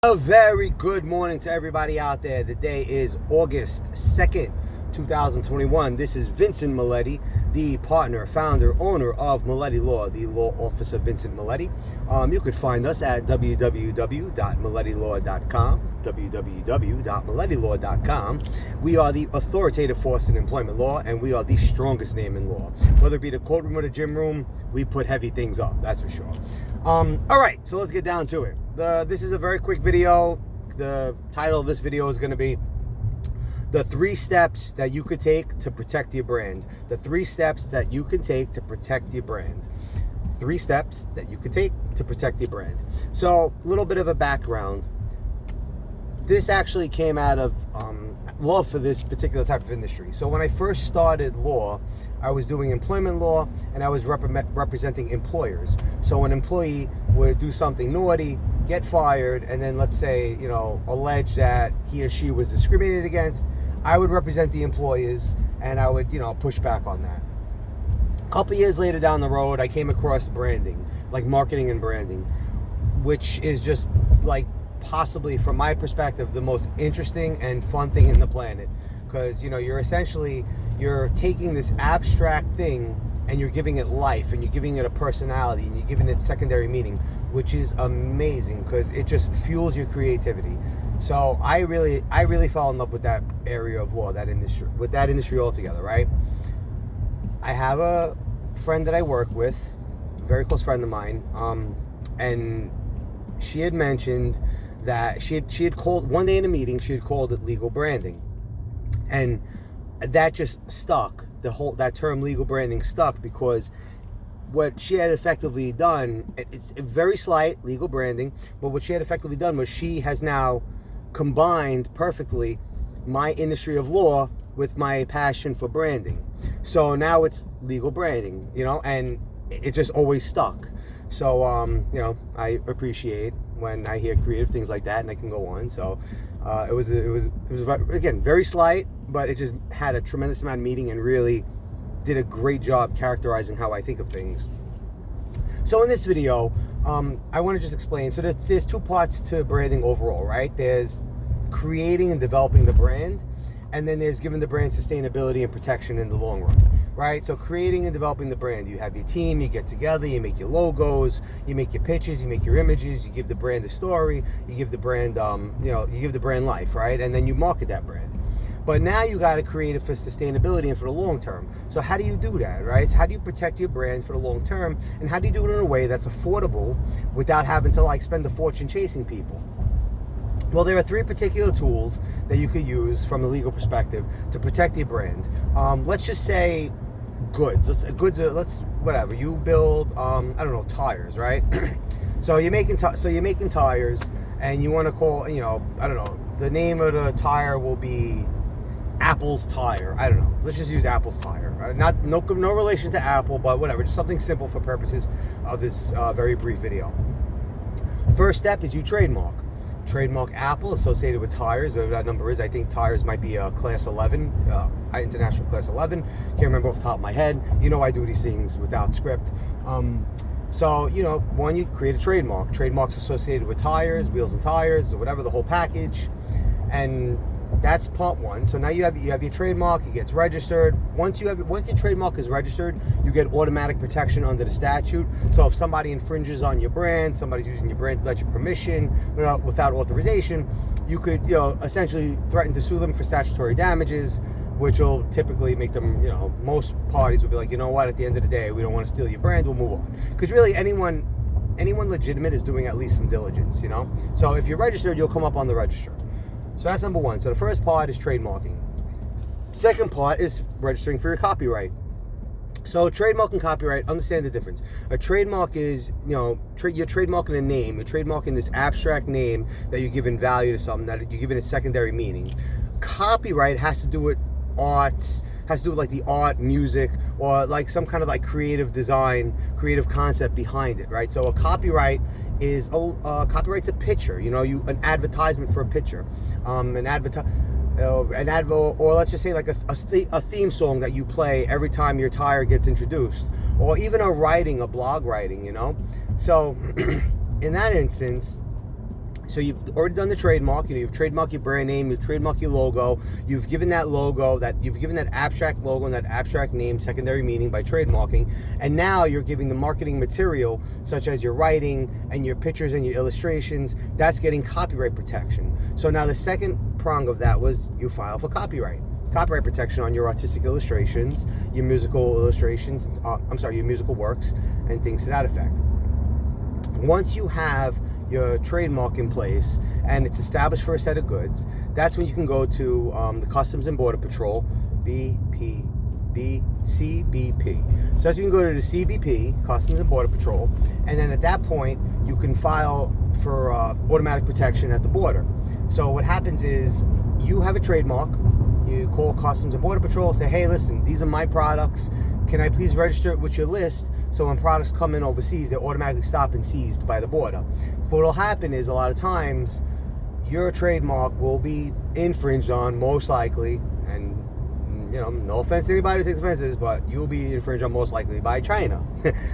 A very good morning to everybody out there. The day is August 2nd, 2021. This is Vincent Miletti, the partner, founder, owner of Miletti Law, the law office of Vincent Miletti. You could find us at www.milettilaw.com, www.milettilaw.com. We are the authoritative force in employment law, and we are the strongest name in law. Whether it be the courtroom or the gym room, we put heavy things up, that's for sure. All right, so let's get down to it. This is a very quick video. The title of this video is going to be the 3 steps that you could take to protect your brand. The 3 steps that you can take to protect your brand. 3 steps that you could take to protect your brand. So, a little bit of a background. This actually came out of love for this particular type of industry. So when I first started law, I was doing employment law, and I was representing employers. So an employee would do something naughty, get fired, and then let's say, allege that he or she was discriminated against. I would represent the employers, and I would, push back on that. A couple years later down the road, I came across branding, like marketing and branding, which is just like possibly, from my perspective, the most interesting and fun thing in the planet. Because, you're taking this abstract thing and you're giving it life, and you're giving it a personality, and you're giving it secondary meaning, which is amazing because it just fuels your creativity. So I really fell in love with that area of law, that industry altogether, right? I have a friend that I work with, a very close friend of mine, and she had mentioned that she had called one day in a meeting, she had called it legal branding, and that just stuck. That term legal branding stuck because what she had effectively done, it's very slight legal branding, but what she had effectively done was she has now combined perfectly my industry of law with my passion for branding. So now it's legal branding, and it just always stuck. So, I appreciate when I hear creative things like that, and I can go on. So, it was again very slight, but it just had a tremendous amount of meaning and really did a great job characterizing how I think of things. So in this video, I want to just explain. So there's 2 parts to branding overall, right? There's creating and developing the brand, and then there's giving the brand sustainability and protection in the long run, right? So creating and developing the brand, you have your team, you get together, you make your logos, you make your pitches, you make your images, you give the brand a story, you give the brand, you give the brand life, right? And then you market that brand. But now you got to create it for sustainability and for the long term. So how do you do that, right? How do you protect your brand for the long term, and how do you do it in a way that's affordable without having to spend a fortune chasing people? Well, there are 3 particular tools that you could use from the legal perspective to protect your brand. Let's just say goods. Whatever. You build, tires, right? So you're making tires, and you want to call, the name of the tire will be Apple's tire. I don't know. Let's just use Apple's tire. Right? No relation to Apple, but whatever. Just something simple for purposes of this very brief video. First step is you trademark. Trademark Apple associated with tires, whatever that number is. I think tires might be class 11, international class 11. Can't remember off the top of my head. I do these things without script. So, one, you create a trademark. Trademarks associated with tires, wheels and tires, or whatever, the whole package. And that's part 1. So now you have your trademark, it gets registered. Once your trademark is registered, you get automatic protection under the statute. So if somebody infringes on your brand, somebody's using your brand without your permission, without authorization, you could, essentially threaten to sue them for statutory damages, which will typically make them, most parties will be like, at the end of the day, we don't want to steal your brand, we'll move on. Because really anyone legitimate is doing at least some diligence, So if you're registered, you'll come up on the register. So that's number 1. So the first part is trademarking. Second part is registering for your copyright. So trademark and copyright, understand the difference. A trademark is, you're trademarking a name. You're trademarking this abstract name that you're giving value to something, that you're giving it secondary meaning. Copyright has to do with arts, has to do with the art, music, or some kind of creative design, creative concept behind it, right? So a copyright is copyright's a picture, an advertisement for a picture, or let's just say a theme song that you play every time your tire gets introduced, or even a blog writing, So in that instance, So you've already done the trademark. You've trademarked your brand name. You've trademarked your logo. You've given that logo, you've given that abstract logo and that abstract name secondary meaning by trademarking. And now you're giving the marketing material, such as your writing and your pictures and your illustrations. That's getting copyright protection. So now the second prong of that was you file for copyright protection on your artistic illustrations, your musical illustrations. Your musical works and things to that effect. Once you have your trademark in place and it's established for a set of goods, that's when you can go to the Customs and Border Patrol, CBP. So that's when you can go to the CBP, Customs and Border Patrol, and then at that point you can file for automatic protection at the border. So what happens is you have a trademark, you call Customs and Border Patrol, say, hey, listen, these are my products. Can I please register it with your list so when products come in overseas, they're automatically stopped and seized by the border? What will happen is a lot of times your trademark will be infringed on, most likely, and no offense to anybody who takes offense to this, but you'll be infringed on most likely by China,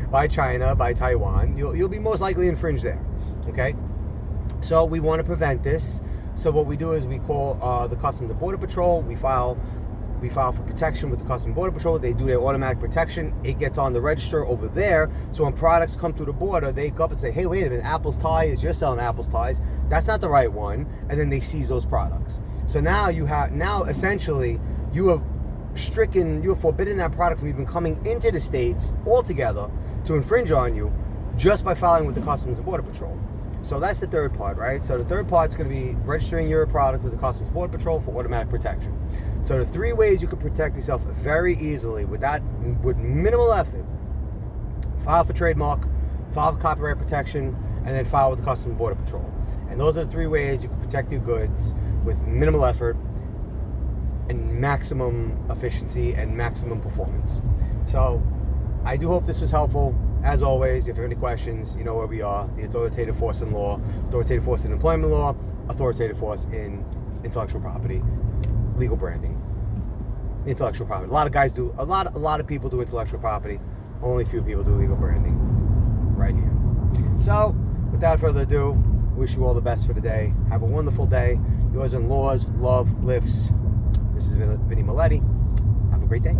by Taiwan. You'll be most likely infringed there. Okay, so we want to prevent this. So what we do is we call the Customs and Border Patrol. We file for protection with the Customs and Border Patrol. They do their automatic protection. It gets on the register over there. So when products come through the border, they go up and say, hey, wait a minute, Apple's ties, you're selling Apple's ties. That's not the right one. And then they seize those products. So now essentially you have forbidden that product from even coming into the States altogether to infringe on you just by filing with the Customs and Border Patrol. So that's the third part, right? So the third part is going to be registering your product with the Customs and Border Patrol for automatic protection. So the 3 ways you can protect yourself very easily with minimal effort: file for trademark, file for copyright protection, and then file with the Customs and Border Patrol. And those are the 3 ways you can protect your goods with minimal effort and maximum efficiency and maximum performance. So I do hope this was helpful. As always, if you have any questions, you know where we are. The authoritative force in law, authoritative force in employment law, authoritative force in intellectual property, legal branding, intellectual property. A lot of guys do, a lot of people do intellectual property. Only few people do legal branding right here. So without further ado, wish you all the best for the day. Have a wonderful day. Yours in laws, love, lifts. This is Vinny Miletti. Have a great day.